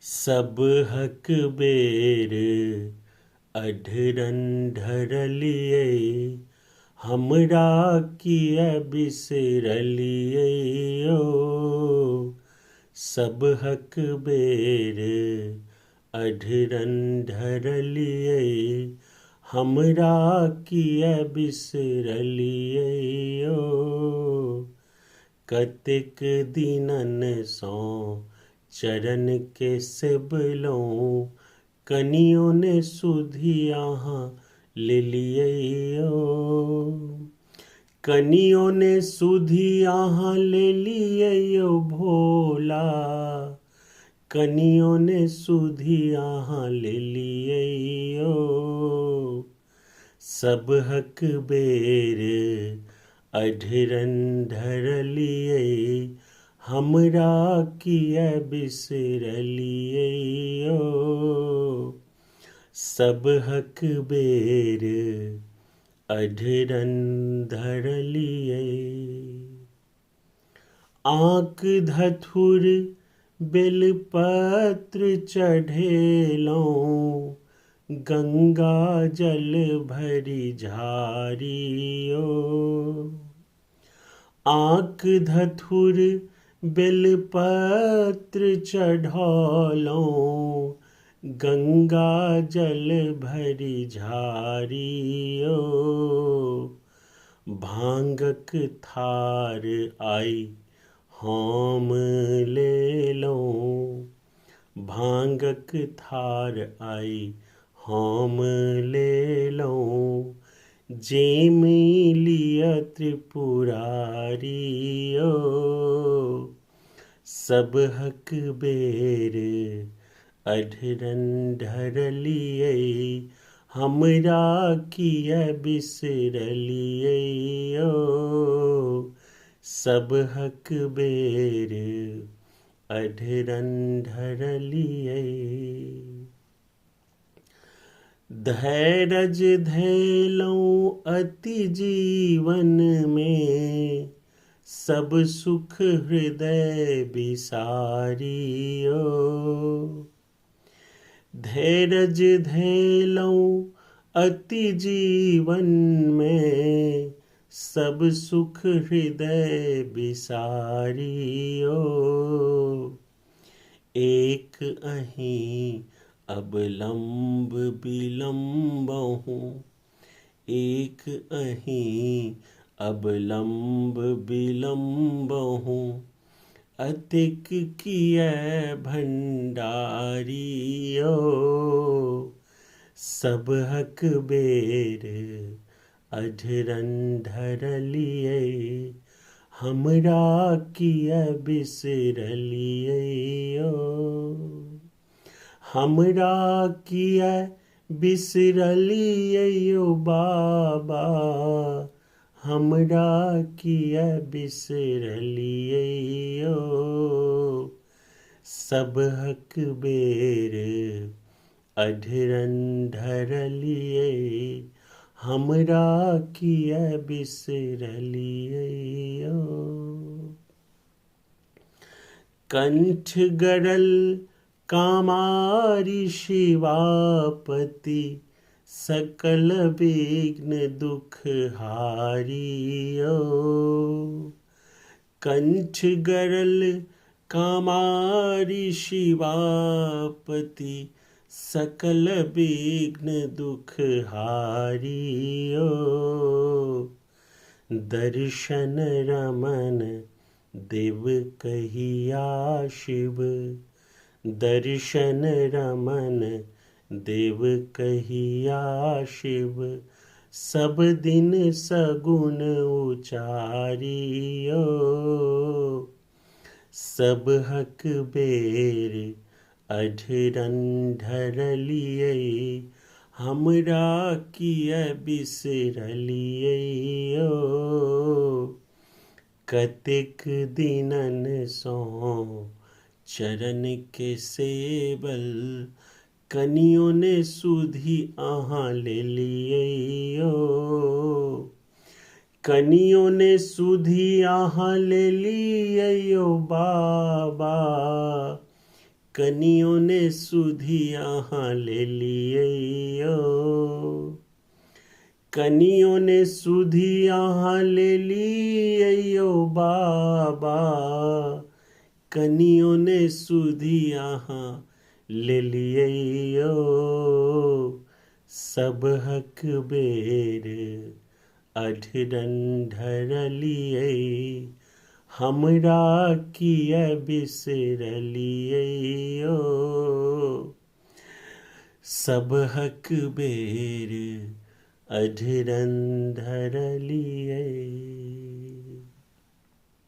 सब हक बेर अढरन ढरलिए हमरा किया बिसरलिए ओ। सब हक बेर अढरन ढरलिए हमरा किया बिसरलिए ओ। कतेक दिनन सौ चरण के सेबलौं कनियों ने सुधियाहाँ ले लिए ओ। कनियों ने सुधियाहाँ ले लिए ओ भोला, कनियों ने सुधियाहाँ ले लिए ओ। सब हक बेर अढरन ढरलिए हमरा किया बिसरलिए ओ। सब हक बेर अढरन ढरलिए। आँक धथुर बेलपत्र चढ़ेलों गंगा जल भरी झारियो। आँक धथुर बेलपत्र चढ़ौलों गंगा जल भरी झारियो। भांगक थार आई हम ले लों, भांगक थार आई हम ले लों जेमी लिया त्रिपुरारी ओ। सब हक बेर अढरन ढरलिए हमरा किया बिसरलिए ओ। सब हक बेर अढरन ढरलिए। धैर्य धैलौं अति जीवन में सब सुख हृदय बिसारियो। धैर्य धैलौं अति जीवन में सब सुख हृदय बिसारियो। एक अहीं अब लंब बिलंबहूँ, एक अहीं अब लंब बिलंबहूँ अतिक किया भंडारी ओ। सब हक बेर अढरन ढरलिए हमरा किया बिसरलिए ओ। हमरा किया बिसरलिए ओ बाबा, हमरा किया बिसरलिए ओ। सब हक बेर अढरन ढरलिए हमरा किया बिसरलिए ओ। कंठ गरल कामारी शिवापति सकल विघ्न दुख हारियो। कंठ गरल कामारी शिवापति सकल विघ्न दुख हारियो। दर्शन रमन देव कहिया शिव, दर्शन रमन देव कहिया शिव सब दिन सगुन उचारियो। सब हक बेर अढरन ढरलिए हमरा किया बिसरलिए ओ। कतेक दिनन सौ चरण के सेबल कनियों ने सुधी आहाँ ले लिए ओ। कनियों ने सुधी आहाँ ले लिए ओ बाबा, कनियों ने सुधी अहाँ ले लिए ओ, कनियों ने सुधी अहाँ ले लिए ओ बाबा, कनियों ने सुधी अहाँ ले लिए ओ, सब हक बेर अढरन ढरलिए, हमरा किया बिसरलिए ओ, सब हक बेर अढरन ढरलिए।